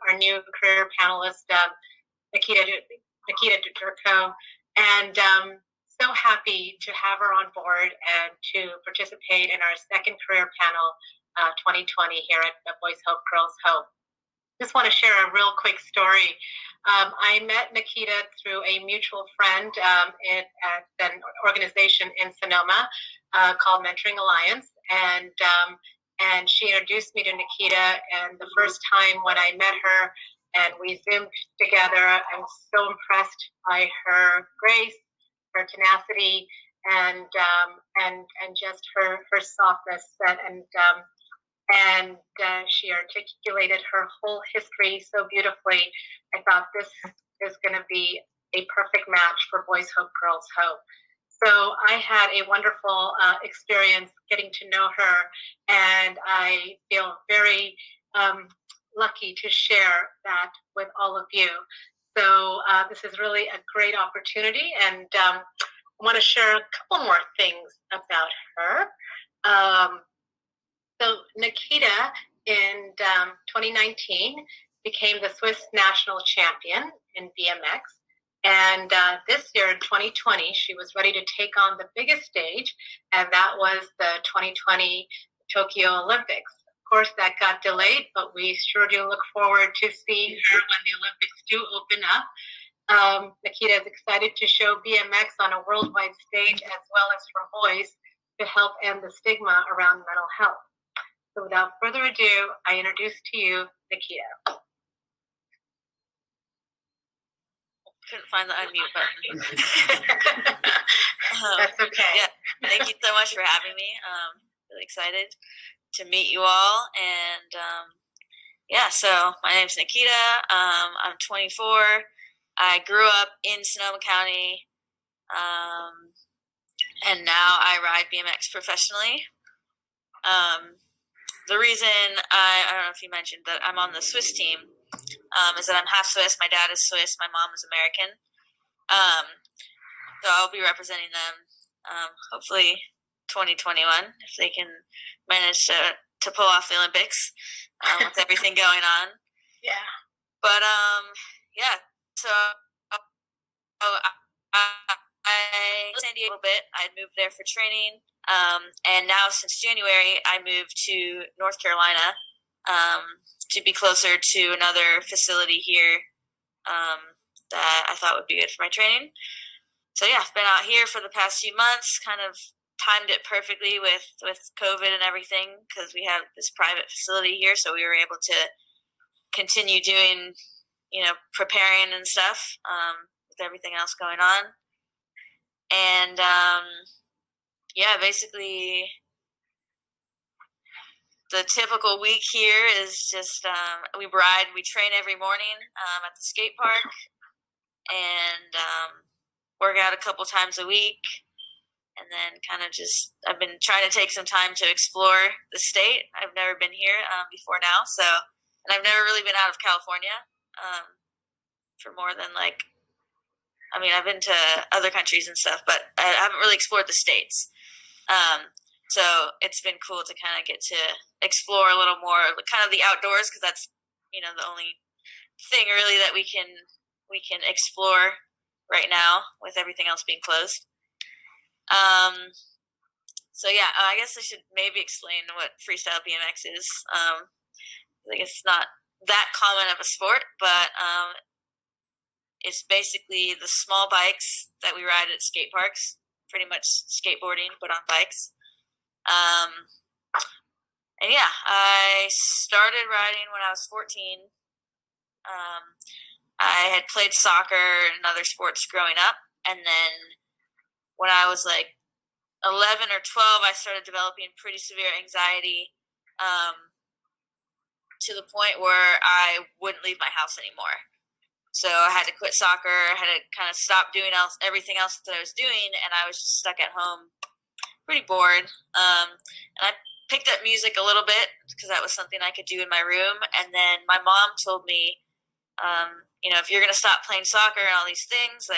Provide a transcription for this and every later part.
our new career panelist, Nikita Ducarroz, and so happy to have her on board and to participate in our second career panel 2020 here at the Boys Hope, Girls Hope. Just want to share a real quick story. I met Nikita through a mutual friend at an organization in Sonoma called Mentoring Alliance, and she introduced me to Nikita. And the first time when I met her and we Zoomed together, I was so impressed by her grace, her tenacity, and just her softness, and she articulated her whole history so beautifully. I thought this is going to be a perfect match for Boys Hope, Girls Hope. So I had a wonderful experience getting to know her, and I feel very lucky to share that with all of you. So this is really a great opportunity, and I want to share a couple more things about her. So Nikita in 2019 became the Swiss national champion in BMX. And this year in 2020, she was ready to take on the biggest stage, and that was the 2020 Tokyo Olympics. Of course, that got delayed, but we sure do look forward to seeing her when the Olympics do open up. Nikita is excited to show BMX on a worldwide stage as well as for boys to help end the stigma around mental health. So without further ado, I introduce to you Nikita. Couldn't find the unmute button. That's okay. Yeah, thank you so much for having me. Really excited to meet you all. And so my name's Nikita. I'm 24. I grew up in Sonoma County, and now I ride BMX professionally. The reason I don't know if you mentioned that I'm on the Swiss team is that I'm half Swiss. My dad is Swiss. My mom is American. So I'll be representing them hopefully 2021 if they can manage to pull off the Olympics with everything going on. Yeah. But so I was in San Diego a bit. I had moved there for training. And now since January, I moved to North Carolina to be closer to another facility here that I thought would be good for my training. So yeah, I've been out here for the past few months, kind of timed it perfectly with COVID and everything because we have this private facility here, so we were able to continue doing, preparing and stuff with everything else going on. And basically the typical week here is just we train every morning at the skate park and work out a couple times a week. And then kind of I've been trying to take some time to explore the state. I've never been here before now. And I've never really been out of California for more than I've been to other countries and stuff, but I haven't really explored the States. So it's been cool to kind of get to explore a little more, kind of the outdoors, because that's, the only thing really that we can explore right now with everything else being closed. I guess I should maybe explain what freestyle BMX is. I guess it's not that common of a sport, but it's basically the small bikes that we ride at skate parks, pretty much skateboarding, but on bikes. I started riding when I was 14. I had played soccer and other sports growing up, and then when I was 11 or 12, I started developing pretty severe anxiety to the point where I wouldn't leave my house anymore. So I had to quit soccer. I had to kind of stop doing everything else that I was doing, and I was just stuck at home, pretty bored. And I picked up music a little bit because that was something I could do in my room. And then my mom told me, if you're going to stop playing soccer and all these things,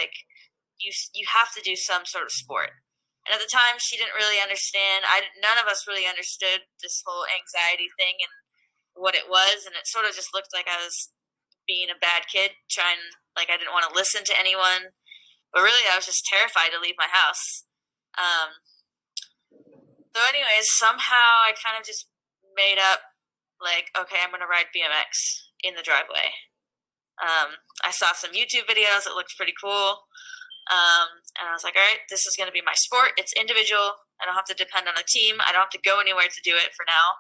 you have to do some sort of sport. And at the time, she didn't really understand. None of us really understood this whole anxiety thing and what it was. And it sort of just looked like I was being a bad kid, I didn't want to listen to anyone. But really, I was just terrified to leave my house. So anyways, somehow I kind of just made up, okay, I'm going to ride BMX in the driveway. I saw some YouTube videos. It looked pretty cool. And I was like, all right, this is going to be my sport. It's individual. I don't have to depend on a team. I don't have to go anywhere to do it for now.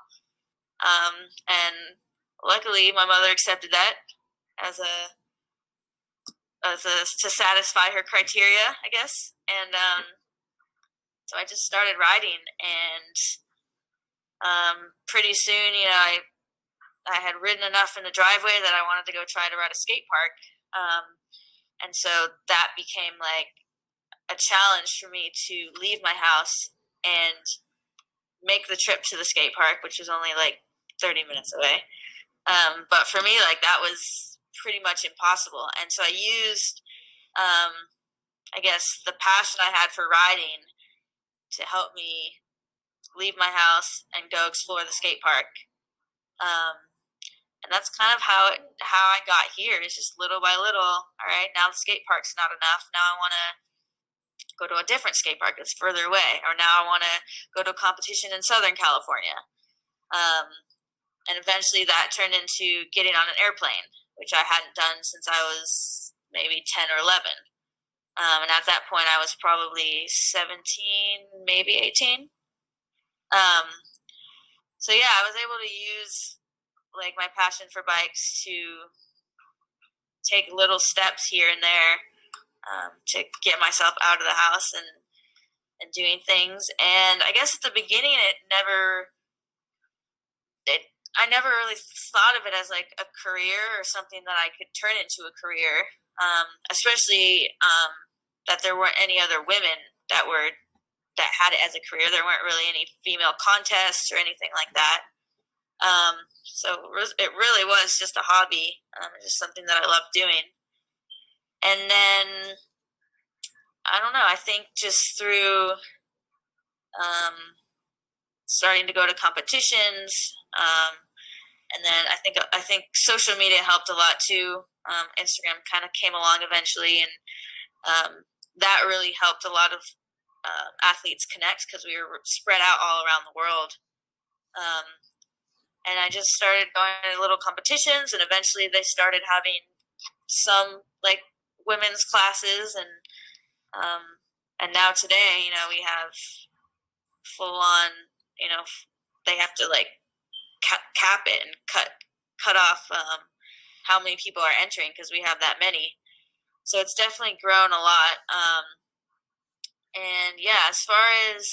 And luckily, my mother accepted that to satisfy her criteria, I guess. And so I just started riding, and pretty soon, I had ridden enough in the driveway that I wanted to go try to ride a skate park. And so that became a challenge for me to leave my house and make the trip to the skate park, which was only 30 minutes away. But for me, that was pretty much impossible. And so I used, I guess, the passion I had for riding to help me leave my house and go explore the skate park. And that's kind of how I got here. It's just little by little. All right, now the skate park's not enough. Now I want to go to a different skate park that's further away. Or now I want to go to a competition in Southern California. And eventually that turned into getting on an airplane, which I hadn't done since I was maybe 10 or 11. And at that point I was probably 17, maybe 18. So yeah, I was able to use my passion for bikes to take little steps here and there to get myself out of the house and doing things. And I guess at the beginning I never really thought of it as a career or something that I could turn into a career, especially that there weren't any other women that had it as a career. There weren't really any female contests or anything like that. So it really was just a hobby, just something that I loved doing. And then, I don't know, I think just through starting to go to competitions, and then I think social media helped a lot too. Instagram kind of came along eventually, and that really helped a lot of athletes connect because we were spread out all around the world. And I just started going to little competitions, and eventually they started having some women's classes, and now today, we have full on, they have to cap it and cut off how many people are entering because we have that many. So it's definitely grown a lot. And yeah, as far as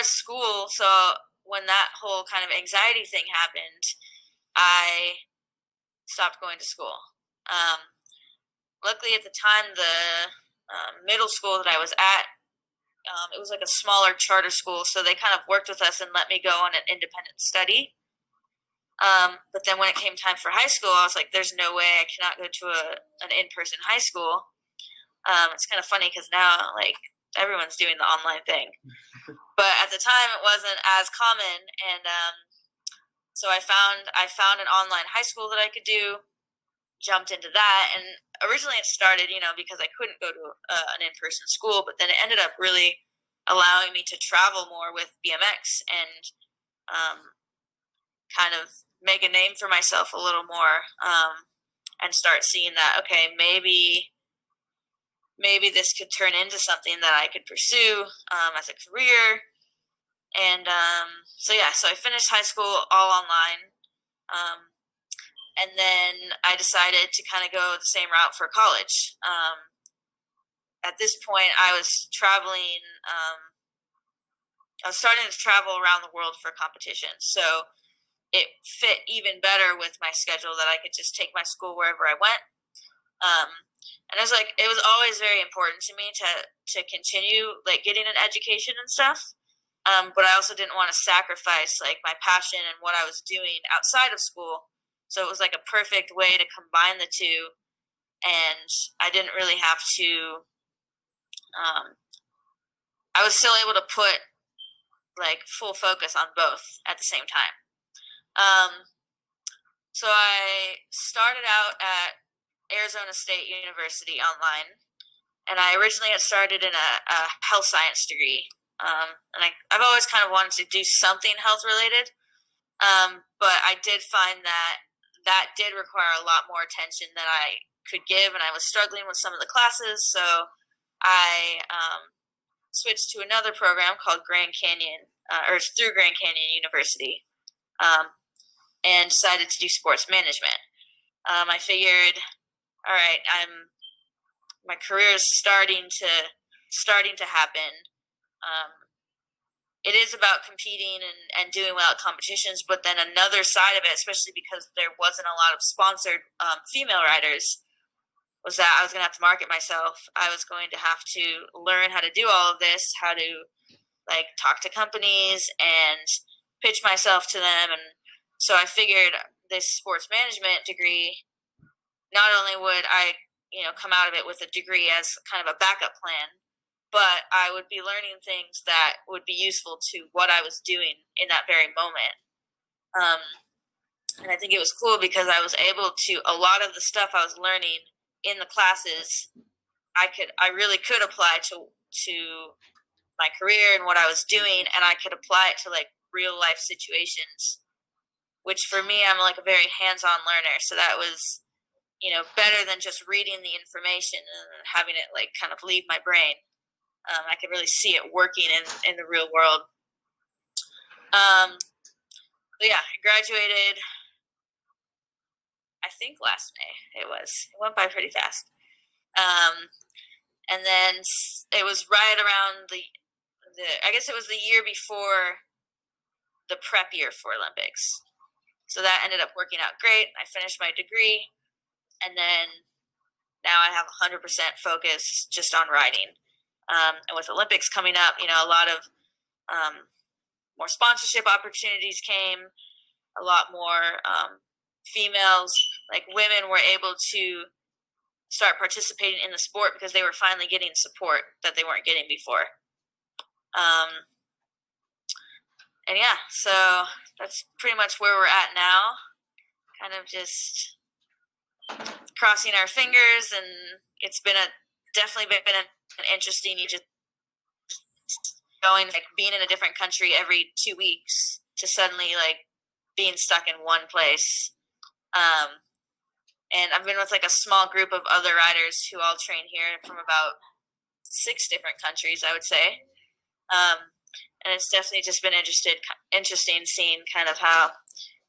school, so when that whole kind of anxiety thing happened, I stopped going to school. Luckily at the time, the middle school that I was at, it was a smaller charter school, so they kind of worked with us and let me go on an independent study. But then when it came time for high school, I was like, there's no way I cannot go to an in-person high school. It's kind of funny because now everyone's doing the online thing. But at the time it wasn't as common, and so I found an online high school that I could do, jumped into that, and originally it started, because I couldn't go to an in-person school, but then it ended up really allowing me to travel more with BMX and kind of make a name for myself a little more, and start seeing that, okay, maybe this could turn into something that I could pursue as a career. And so I finished high school all online. And then I decided to kind of go the same route for college. At this point, I was traveling. I was starting to travel around the world for competitions. So it fit even better with my schedule that I could just take my school wherever I went. And it was always very important to me to continue getting an education and stuff. But I also didn't want to sacrifice my passion and what I was doing outside of school. So it was a perfect way to combine the two, and I didn't really have to. I was still able to put full focus on both at the same time. So I started out at Arizona State University online, and I originally had started in a health science degree. And I've always kind of wanted to do something health related, but I did find that did require a lot more attention than I could give, and I was struggling with some of the classes, so I switched to another program called Grand Canyon, or through Grand Canyon University, and decided to do sports management. I figured, all right, my career is starting to happen. It is about competing and doing well at competitions, but then another side of it, especially because there wasn't a lot of sponsored female riders, was that I was going to have to market myself. I was going to have to learn how to do all of this, how to like talk to companies and pitch myself to them. And so I figured this sports management degree, not only would I, come out of it with a degree as kind of a backup plan, but I would be learning things that would be useful to what I was doing in that very moment. And I think it was cool because I was able to, a lot of the stuff I was learning in the classes, I really could apply to my career and what I was doing, and I could apply it to like real life situations, which for me, I'm like a very hands-on learner. So that was, better than just reading the information and having it like kind of leave my brain. I could really see it working in the real world. So yeah, I graduated, I think last May it was. It went by pretty fast. And then it was right around I guess it was the year before the prep year for Olympics. So that ended up working out great. I finished my degree, and then now I have 100% focus just on riding. And with Olympics coming up, a lot of more sponsorship opportunities came, a lot more females, like women, were able to start participating in the sport because they were finally getting support that they weren't getting before. And yeah, so that's pretty much where we're at now. Kind of just crossing our fingers, and it's definitely been an interesting year, just going, like being in a different country every 2 weeks to suddenly like being stuck in one place. And I've been with like a small group of other riders who all train here from about 6 different countries, I would say. And it's definitely just been interesting seeing kind of how,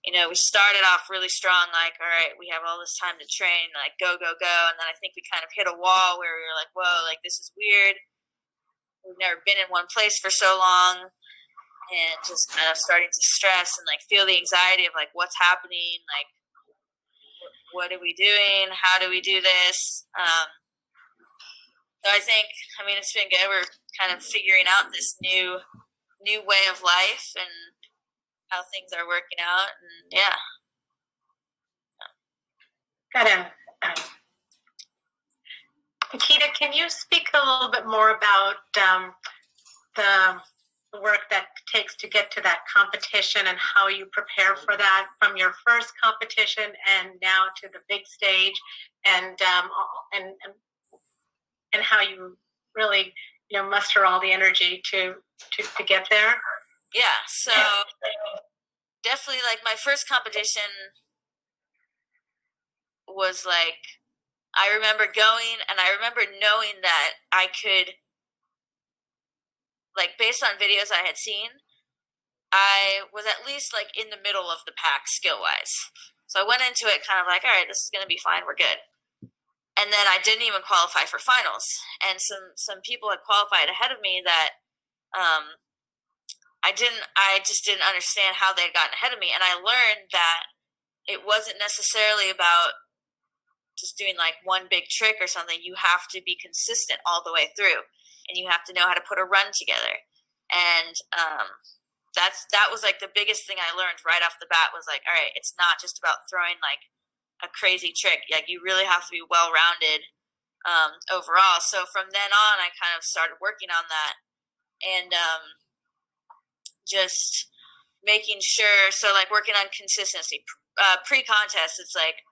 we started off really strong, like, all right, we have all this time to train, like, go, go, go. And then I think we kind of hit a wall where we were like, whoa, like, this is weird. We've never been in one place for so long, and just kind of starting to stress and, like, feel the anxiety of, like, what's happening, like, what are we doing? How do we do this? So I think, it's been good. We're kind of figuring out this new way of life and how things are working out, and yeah. Nikita, can you speak a little bit more about the work that it takes to get to that competition and how you prepare for that from your first competition and now to the big stage, and how you really muster all the energy to get there? Yeah, so definitely, like, my first competition was like, I remember going and I remember knowing that I could, like, based on videos I had seen, I was at least like in the middle of the pack skill wise. So I went into it kind of like, all right, this is going to be fine, we're good. And then I didn't even qualify for finals, and some people had qualified ahead of me that I just didn't understand how they had gotten ahead of me. And I learned that it wasn't necessarily about just doing like one big trick or something. You have to be consistent all the way through, and you have to know how to put a run together. And that was like the biggest thing I learned right off the bat, was like, all right, it's not just about throwing like a crazy trick. Like, you really have to be well-rounded overall. So from then on, I kind of started working on that, and just making sure, so like working on consistency, pre-contest, it's like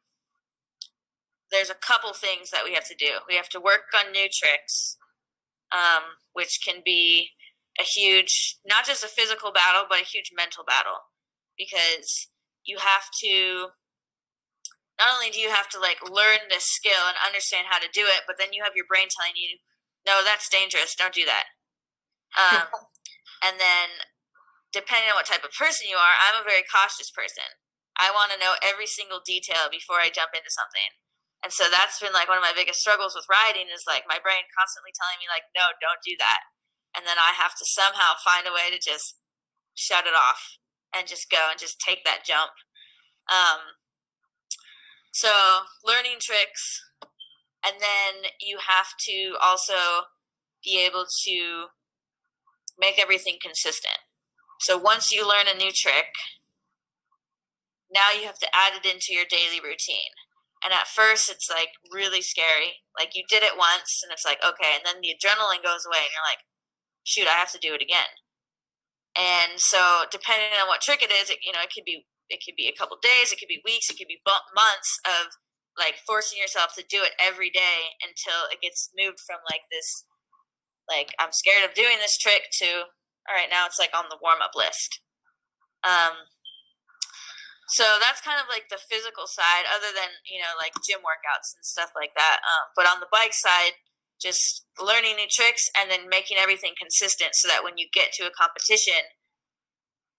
there's a couple things that we have to do. We have to work on new tricks, which can be a huge, not just a physical battle, but a huge mental battle, because you have to, not only do you have to like learn this skill and understand how to do it, but then you have your brain telling you, no, that's dangerous, don't do that. And then depending on what type of person you are, I'm a very cautious person. I want to know every single detail before I jump into something. And so that's been like one of my biggest struggles with riding, is like my brain constantly telling me like, no, don't do that. And then I have to somehow find a way to just shut it off and just go and just take that jump. So learning tricks, and then you have to also be able to make everything consistent. So once you learn a new trick, now you have to add it into your daily routine. And at first it's like really scary. Like you did it once and it's like, okay, and then the adrenaline goes away and you're like, shoot, I have to do it again. And so depending on what trick it is, it could be a couple days, it could be weeks, it could be months of like forcing yourself to do it every day until it gets moved from like this, like I'm scared of doing this trick to, all right, now it's like on the warm-up list. So that's kind of like the physical side, other than, like gym workouts and stuff like that. But on the bike side, just learning new tricks and then making everything consistent so that when you get to a competition,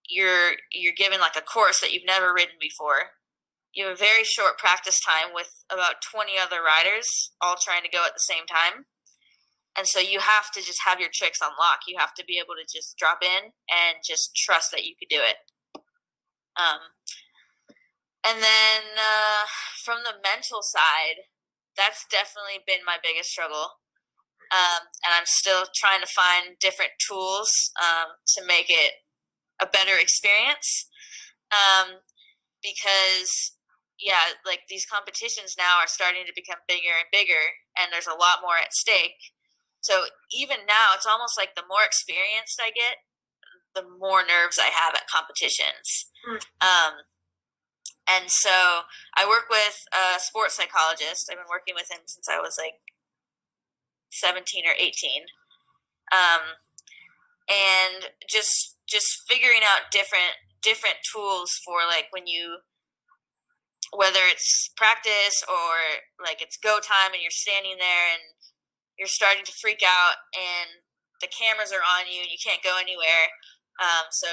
you're given like a course that you've never ridden before. You have a very short practice time with about 20 other riders all trying to go at the same time. And so you have to just have your tricks on lock. You have to be able to just drop in and just trust that you could do it. And then from the mental side, that's definitely been my biggest struggle. And I'm still trying to find different tools to make it a better experience. Because, yeah, like these competitions now are starting to become bigger and bigger, and there's a lot more at stake. So even now, it's almost like the more experienced I get, the more nerves I have at competitions. And so I work with a sports psychologist. I've been working with him since I was like 17 or 18. And just figuring out different tools for like when you, whether it's practice or like it's go time and you're standing there and you're starting to freak out and the cameras are on you and you can't go anywhere. So,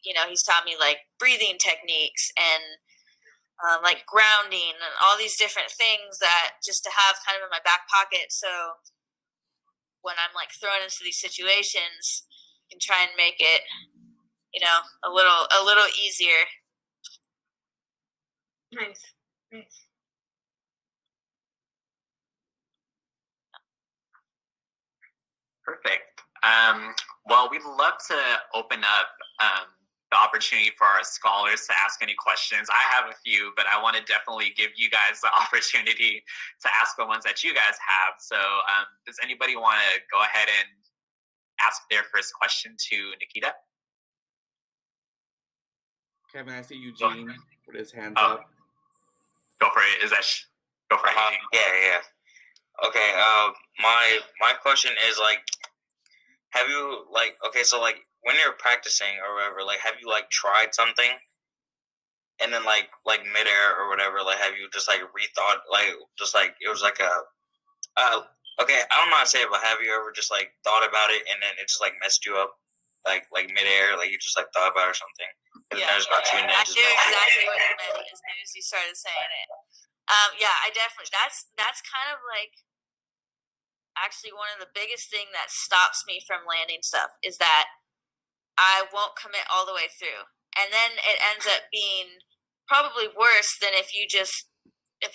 he's taught me like breathing techniques and like grounding and all these different things that just to have kind of in my back pocket. So when I'm like thrown into these situations, I can try and make it, a little easier. Nice. Perfect. Well, we'd love to open up the opportunity for our scholars to ask any questions. I have a few, but I want to definitely give you guys the opportunity to ask the ones that you guys have. So does anybody want to go ahead and ask their first question to Nikita? Kevin, I see Eugene with his hands up. Go for it. Go for it. Yeah. Okay. My question is like, have you like, okay, so like when you're practicing or whatever, like have you like tried something and then like midair or whatever, like have you just like rethought, like just like it was like a okay, I don't know how to say it, but have you ever just like thought about it and then it just like messed you up, like midair, like you just like thought about it or something? Yeah, I knew exactly what you meant as soon as you started saying it. Yeah, I definitely. That's kind of like actually one of the biggest thing that stops me from landing stuff is that I won't commit all the way through, and then it ends up being probably worse than if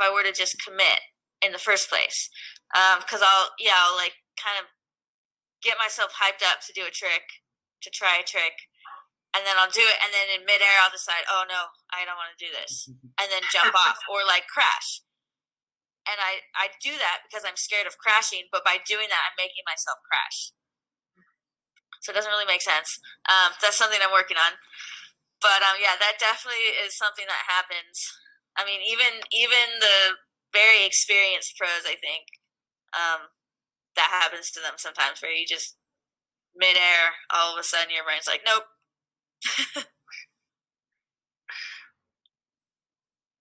I were to just commit in the first place. Because I'll like kind of get myself hyped up to do a trick, to try a trick, and then I'll do it, and then in midair I'll decide, oh no, I don't want to do this, and then jump off or like crash. And I do that because I'm scared of crashing, but by doing that I'm making myself crash. So it doesn't really make sense. That's something I'm working on. But yeah, that definitely is something that happens. I mean, even the very experienced pros, I think, that happens to them sometimes, where you just midair, all of a sudden your brain's like, nope.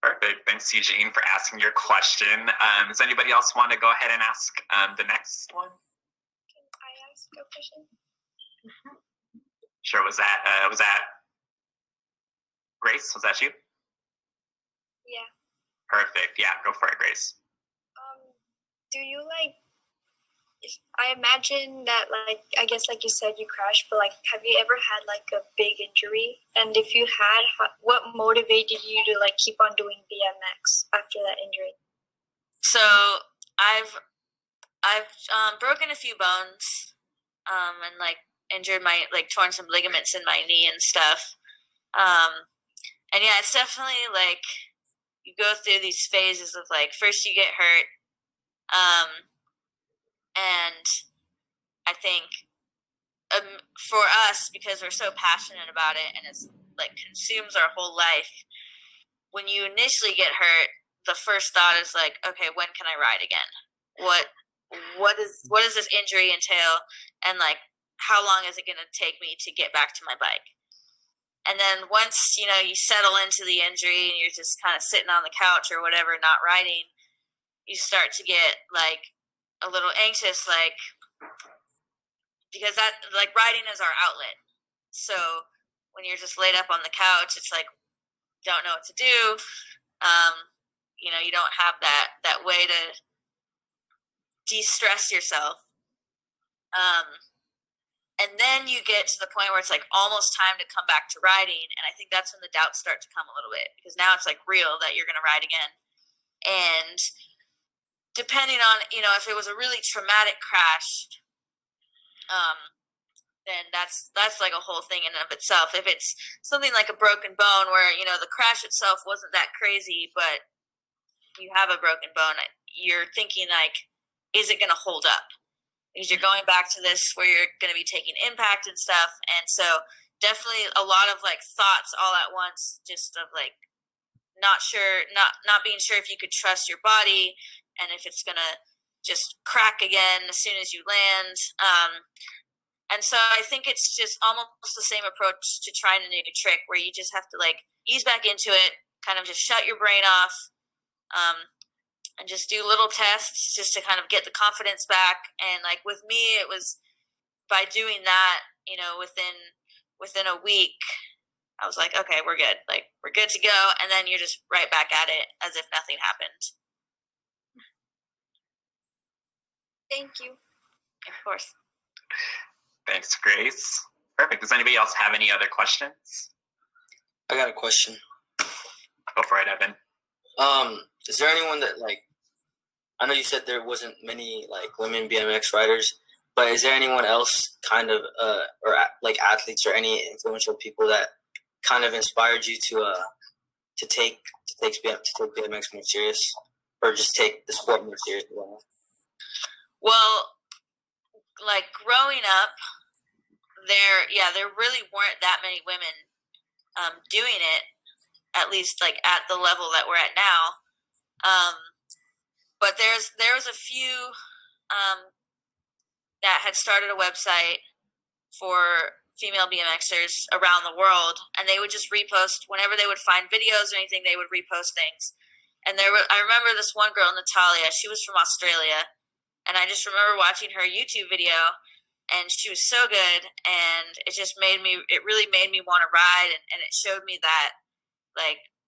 Perfect. Thanks, Eugene, for asking your question. Does anybody else want to go ahead and ask the next one? Can I ask a question? Sure. Was that Grace? Was that you? Yeah. Perfect. Yeah, go for it, Grace. Do you I imagine that I guess like you said you crashed, but have you ever had a big injury? And if you had, what motivated you to keep on doing BMX after that injury? So I've broken a few bones, and injured my torn some ligaments in my knee and stuff. And yeah, it's definitely you go through these phases of first you get hurt, and I think for us, because we're so passionate about it and it's consumes our whole life, when you initially get hurt, the first thought is okay, when can I ride again? What does this injury entail, and how long is it going to take me to get back to my bike? And then once you settle into the injury and you're just kind of sitting on the couch or whatever, not riding, you start to get a little anxious, because that riding is our outlet. So when you're just laid up on the couch, it's don't know what to do. You don't have that way to de-stress yourself. And then you get to the point where it's almost time to come back to riding, and I think that's when the doubts start to come a little bit, because now it's real that you're going to ride again. And depending on if it was a really traumatic crash, then that's a whole thing in and of itself. If it's something like a broken bone, where the crash itself wasn't that crazy, but you have a broken bone, you're thinking is it going to hold up? Because you're going back to this where you're going to be taking impact and stuff. And so definitely a lot of thoughts all at once, just of not being sure if you could trust your body, and if it's going to just crack again as soon as you land. And so I think it's just almost the same approach to trying a new trick, where you just have to ease back into it, kind of just shut your brain off, and just do little tests just to kind of get the confidence back. And with me, it was by doing that, within a week, I was okay, we're good. We're good to go. And then you're just right back at it as if nothing happened. Thank you. Of course. Thanks, Grace. Perfect. Does anybody else have any other questions? I got a question. Go for it, Evan. Is there anyone that I know you said there wasn't many women BMX riders, but is there anyone else kind of or athletes or any influential people that kind of inspired you to take BMX more serious, or just take the sport more seriously? Well, growing up, there really weren't that many women doing it, at least at the level that we're at now. But there was a few that had started a website for female BMXers around the world, and they would just repost whenever they would find videos or anything. They would repost things. And I remember this one girl, Natalia. She was from Australia, and I just remember watching her YouTube video, and she was so good, and it really made me want to ride, and it showed me that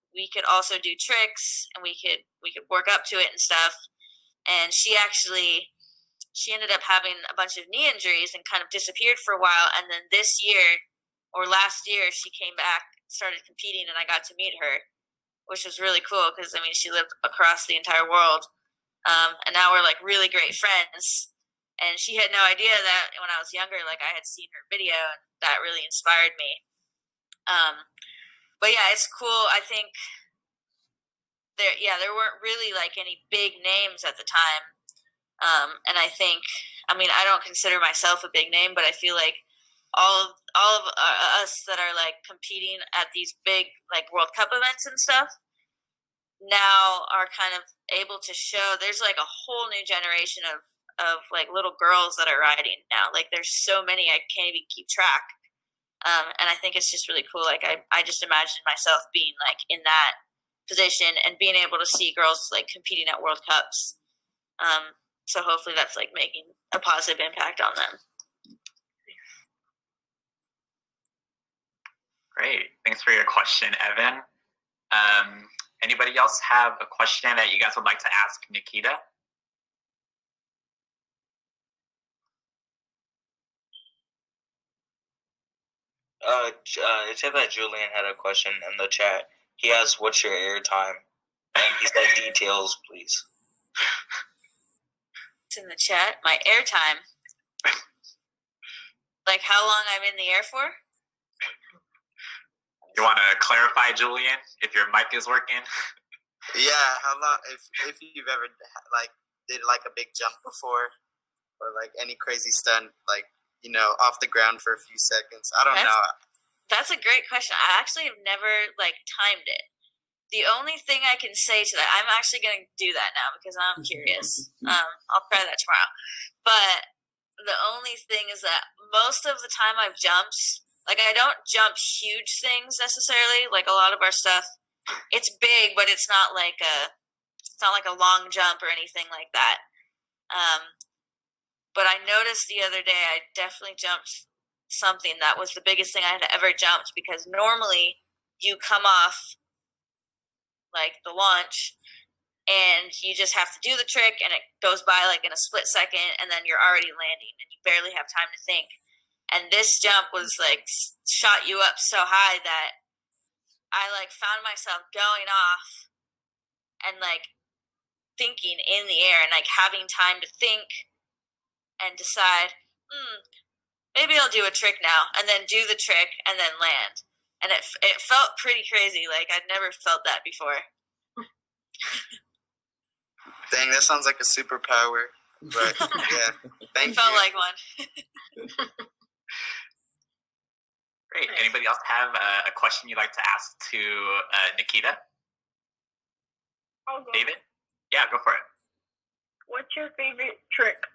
we could also do tricks, and we could work up to it and stuff. And she ended up having a bunch of knee injuries and kind of disappeared for a while. And then this year or last year, she came back, started competing, and I got to meet her, which was really cool, because she lived across the entire world. And now we're really great friends. And she had no idea that when I was younger, I had seen her video, and that really inspired me. But yeah, it's cool. I think there weren't really any big names at the time. And I think, I don't consider myself a big name, but I feel all of us that are like competing at these big like World Cup events and stuff now are kind of able to show there's like a whole new generation of like little girls that are riding now. Like there's so many I can't even keep track. And I think it's just really cool. Like I just imagine myself being like in that position and being able to see girls like competing at World Cups. So hopefully that's like making a positive impact on them. Great. Thanks for your question, Evan. Anybody else have a question that you guys would like to ask Nikita? It said that Julian had a question in the chat. He asked, "What's your airtime?" And he said, "Details, please." It's in the chat. My airtime. Like how long I'm in the air for? You want to clarify, Julian, if your mic is working? Yeah, how long? If you've ever like did like a big jump before, or like any crazy stunt, like off the ground for a few seconds. I don't know. That's a great question. I actually have never like timed it. The only thing I can say to that, I'm actually going to do that now because I'm curious. I'll try that tomorrow. But the only thing is that most of the time I've jumped, like I don't jump huge things necessarily. Like a lot of our stuff, it's big, but it's not like a long jump or anything like that. But I noticed the other day I definitely jumped something that was the biggest thing I had ever jumped, because normally you come off like the launch and you just have to do the trick and it goes by like in a split second and then you're already landing and you barely have time to think. And this jump was like shot you up so high that I like found myself going off and like thinking in the air and like having time to think and decide, maybe I'll do a trick now, and then do the trick and then land. And it felt pretty crazy. Like I'd never felt that before. Dang, that sounds like a superpower. But yeah, thank Felt you. like one. Great. Anybody else have a question you'd like to ask to Nikita? I'll go. David? Yeah, go for it. What's your favorite trick?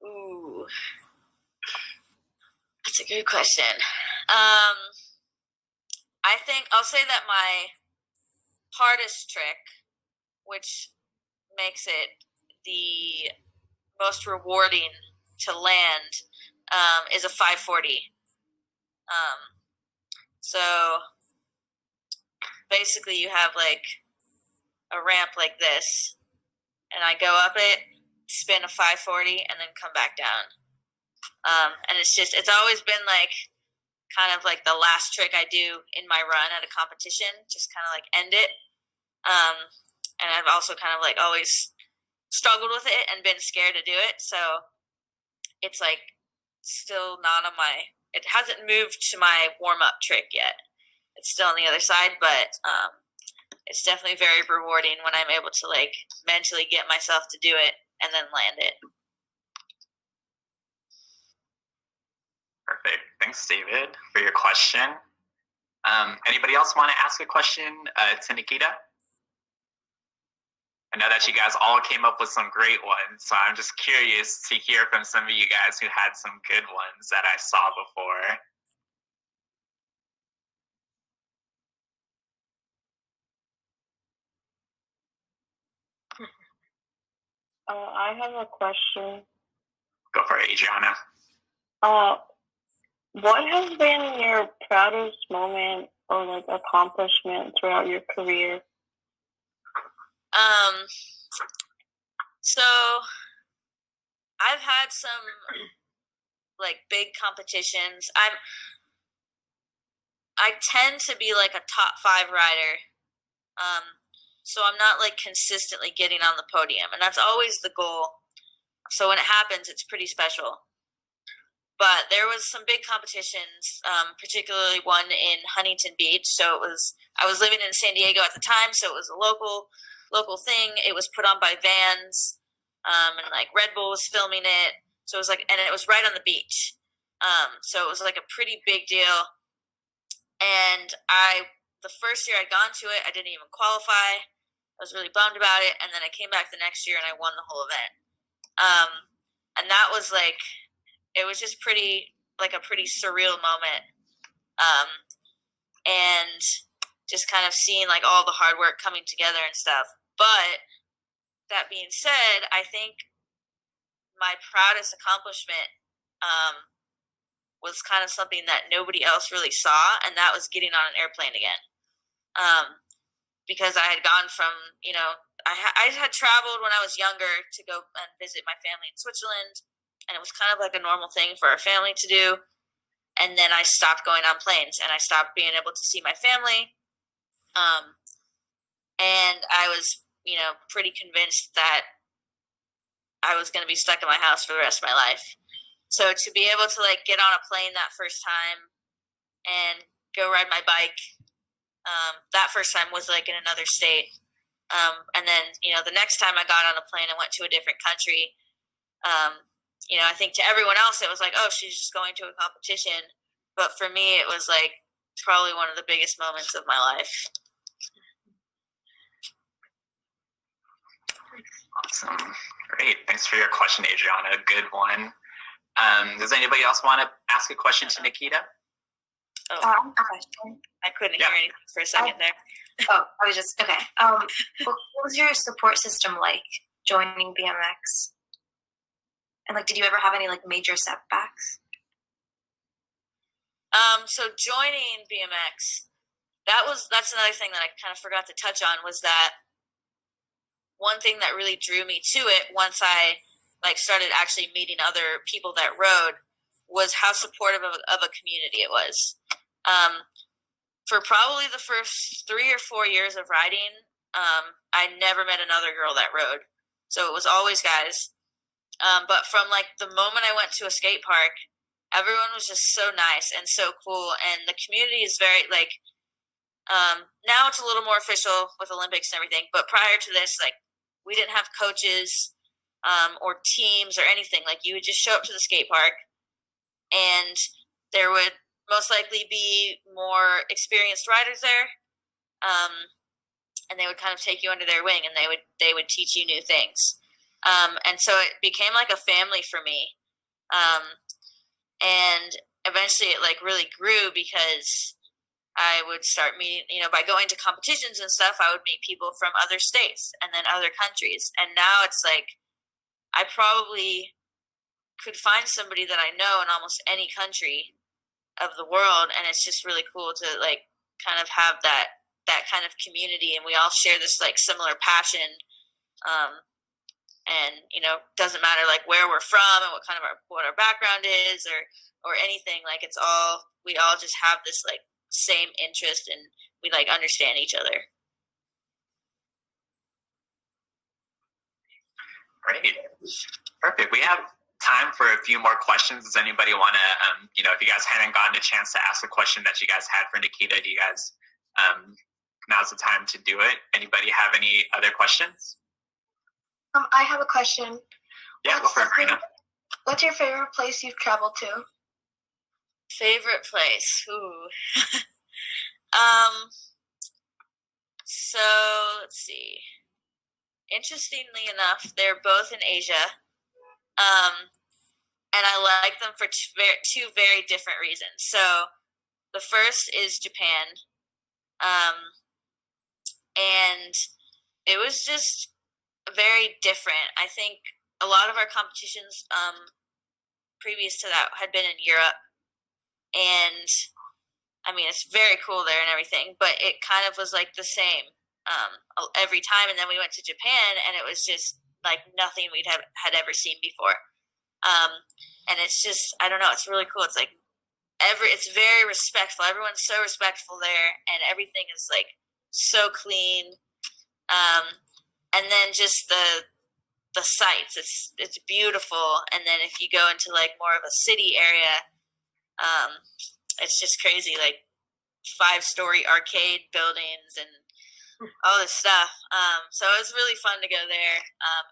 Ooh, that's a good question. I think I'll say that my hardest trick, which makes it the most rewarding to land, is a 540. So basically you have like a ramp like this, and I go up it, spin a 540, and then come back down. And it's always been like kind of like the last trick I do in my run at a competition, just kind of like end it. And I've also kind of like always struggled with it and been scared to do it. So it's like still not on it hasn't moved to my warm-up trick yet. It's still on the other side, but it's definitely very rewarding when I'm able to like mentally get myself to do it and then land it. Perfect. Thanks, David, for your question. Anybody else want to ask a question to Nikita? I know that you guys all came up with some great ones, so I'm just curious to hear from some of you guys who had some good ones that I saw before. I have a question. Go for it, Adriana. What has been your proudest moment or like accomplishment throughout your career? So I've had some like big competitions. I tend to be like a top 5 rider. So I'm not like consistently getting on the podium, and that's always the goal. So when it happens, it's pretty special. But there was some big competitions, particularly one in Huntington Beach. So I was living in San Diego at the time, so it was a local thing. It was put on by Vans, and like Red Bull was filming it. So it was like, and it was right on the beach. So it was like a pretty big deal. And the first year I'd gone to it, I didn't even qualify. I was really bummed about it. And then I came back the next year and I won the whole event. And that was like, it was just like a pretty surreal moment. And just kind of seeing like all the hard work coming together and stuff. But that being said, I think my proudest accomplishment was kind of something that nobody else really saw, and that was getting on an airplane again. Because I had gone from, I had traveled when I was younger to go and visit my family in Switzerland, and it was kind of like a normal thing for our family to do. And then I stopped going on planes, and I stopped being able to see my family. And I was, pretty convinced that I was going to be stuck in my house for the rest of my life. So to be able to like get on a plane that first time and go ride my bike, that first time was like in another state. And then, the next time I got on a plane and went to a different country, I think to everyone else it was like, oh, she's just going to a competition. But for me, it was like probably one of the biggest moments of my life. Awesome. Great. Thanks for your question, Adriana. Good one. Does anybody else want to ask a question to Nikita? Oh, Question. I couldn't hear anything for a second there. I was just okay. What was your support system like joining BMX? And like, did you ever have any like major setbacks? So joining BMX, that's another thing that I kind of forgot to touch on, was that one thing that really drew me to it once I like started actually meeting other people that rode was how supportive of a community it was. For probably the first 3 or 4 years of riding, I never met another girl that rode. So it was always guys. But from like the moment I went to a skate park, everyone was just so nice and so cool. And the community is very like, now it's a little more official with Olympics and everything. But prior to this, like we didn't have coaches or teams or anything. Like you would just show up to the skate park, and there would most likely be more experienced riders there, and they would kind of take you under their wing, and they would teach you new things. And so it became like a family for me. And eventually it like really grew because I would start meeting, by going to competitions and stuff, I would meet people from other states and then other countries. And now it's like I probably could find somebody that I know in almost any country of the world, and it's just really cool to like kind of have that kind of community, and we all share this like similar passion. And doesn't matter like where we're from and what our background is or anything. Like we all just have this like same interest, and we like understand each other. Great. Perfect. We have time for a few more questions. Does anybody want to, if you guys hadn't gotten a chance to ask a question that you guys had for Nikita, do you guys, now's the time to do it. Anybody have any other questions? I have a question. Yeah, go for it, Marina. What's your favorite place you've traveled to? Favorite place? Ooh. So let's see. Interestingly enough, they're both in Asia. And I like them for two very different reasons. So the first is Japan. And it was just very different. I think a lot of our competitions previous to that had been in Europe. And I mean, it's very cool there and everything, but it kind of was like the same every time. And then we went to Japan, and it was just like nothing we'd had ever seen before. And it's just, I don't know, it's really cool. It's like it's very respectful. Everyone's so respectful there, and everything is like so clean. And then just the sights, it's beautiful. And then if you go into like more of a city area, it's just crazy, like 5-story arcade buildings and all this stuff. So it was really fun to go there.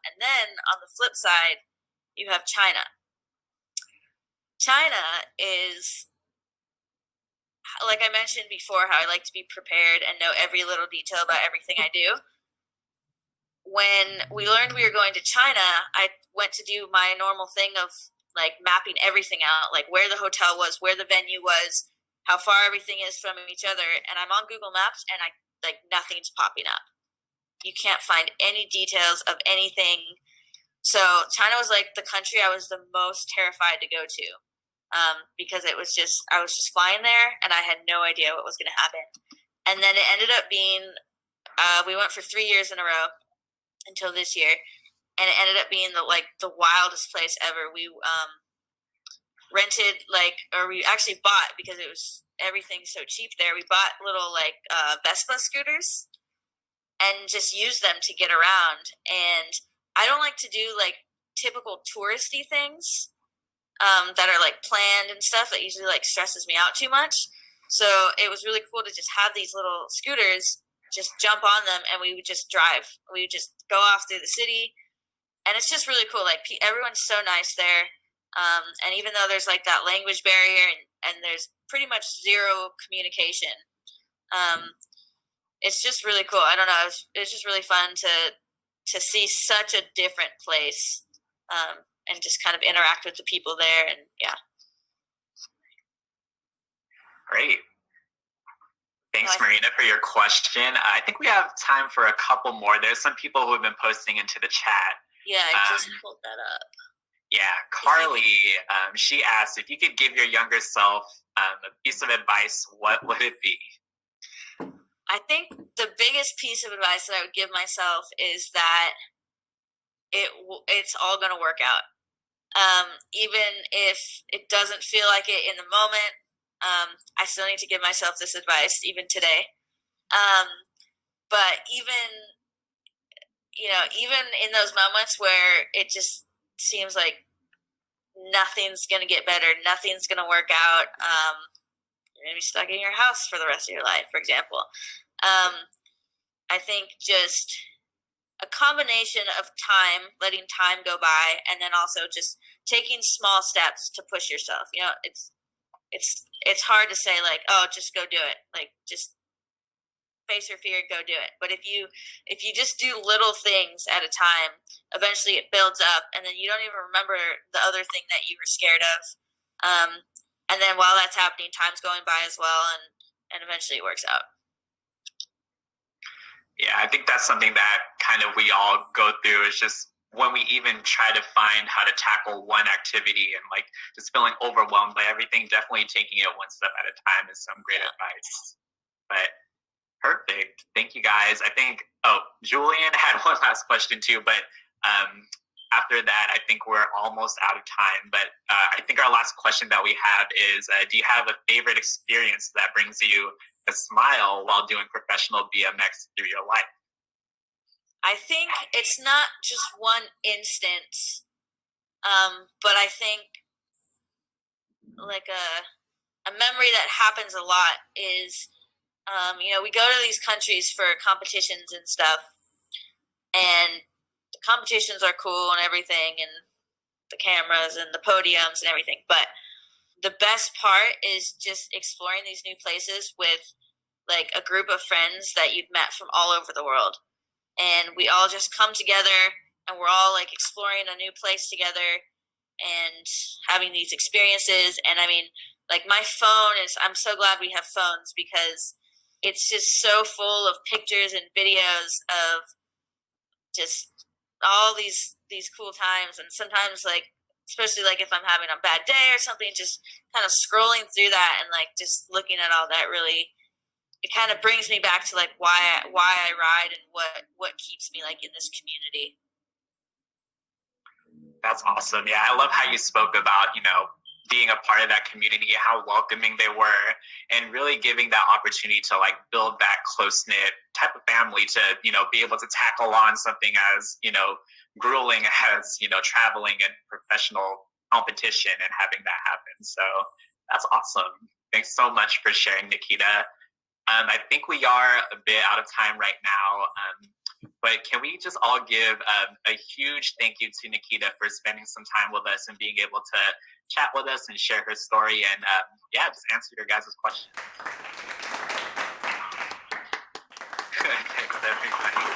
And then on the flip side, you have China. China is, like I mentioned before, how I like to be prepared and know every little detail about everything I do. When we learned we were going to China, I went to do my normal thing of like mapping everything out, like where the hotel was, where the venue was, how far everything is from each other. And I'm on Google Maps and nothing's popping up. You can't find any details of anything. So China was like the country I was the most terrified to go to, because I was just flying there and I had no idea what was going to happen. And then it ended up being, we went for 3 years in a row until this year, and it ended up being the wildest place ever. We rented we actually bought, because it was everything so cheap there. We bought little Vespa scooters and just used them to get around. And I don't like to do typical touristy things that are planned and stuff. That usually stresses me out too much. So it was really cool to just have these little scooters, just jump on them, and we would just drive. We would just go off through the city, and it's just really cool. Everyone's so nice there, and even though there's that language barrier and there's pretty much zero communication, it's just really cool. I don't know. It's just really fun to see such a different place, and just kind of interact with the people there, and yeah. Great. Thanks, Marina, for your question. I think we have time for a couple more. There's some people who have been posting into the chat. Yeah, I just pulled that up. Yeah, Carly, she asked if you could give your younger self a piece of advice, what would it be? I think the biggest piece of advice that I would give myself is that it's all going to work out. Even if it doesn't feel like it in the moment, I still need to give myself this advice even today. But even in those moments where it just seems like nothing's going to get better, nothing's going to work out, you're going to be stuck in your house for the rest of your life, for example. I think just a combination of time, letting time go by, and then also just taking small steps to push yourself. It's hard to say oh, just go do it. Just face your fear and go do it. But if you just do little things at a time, eventually it builds up, and then you don't even remember the other thing that you were scared of. And then while that's happening, time's going by as well, and eventually it works out. Yeah, I think that's something that kind of we all go through, is just when we even try to find how to tackle one activity and just feeling overwhelmed by everything, definitely taking it one step at a time is some great advice. But perfect. Thank you guys. I think, Julian had one last question too, but after that, I think we're almost out of time. But I think our last question that we have is, do you have a favorite experience that brings you a smile while doing professional BMX through your life? I think it's not just one instance, but I think a memory that happens a lot is, we go to these countries for competitions and stuff, and the competitions are cool and everything, and the cameras and the podiums and everything, but the best part is just exploring these new places with a group of friends that you've met from all over the world. And we all just come together, and we're all exploring a new place together and having these experiences. And I mean, my phone I'm so glad we have phones, because it's just so full of pictures and videos of just all these cool times. And sometimes especially if I'm having a bad day or something, just kind of scrolling through that and just looking at all that, really, it kind of brings me back to why I ride and what keeps me in this community. That's awesome. Yeah, I love how you spoke about, being a part of that community, how welcoming they were, and really giving that opportunity to build that close-knit type of family to, be able to tackle on something as, grueling as, traveling and professional competition and having that happen. So that's awesome. Thanks so much for sharing, Nikita. I think we are a bit out of time right now, but can we just all give a huge thank you to Nikita for spending some time with us and being able to chat with us and share her story and just answer your guys' questions. Thanks, everybody.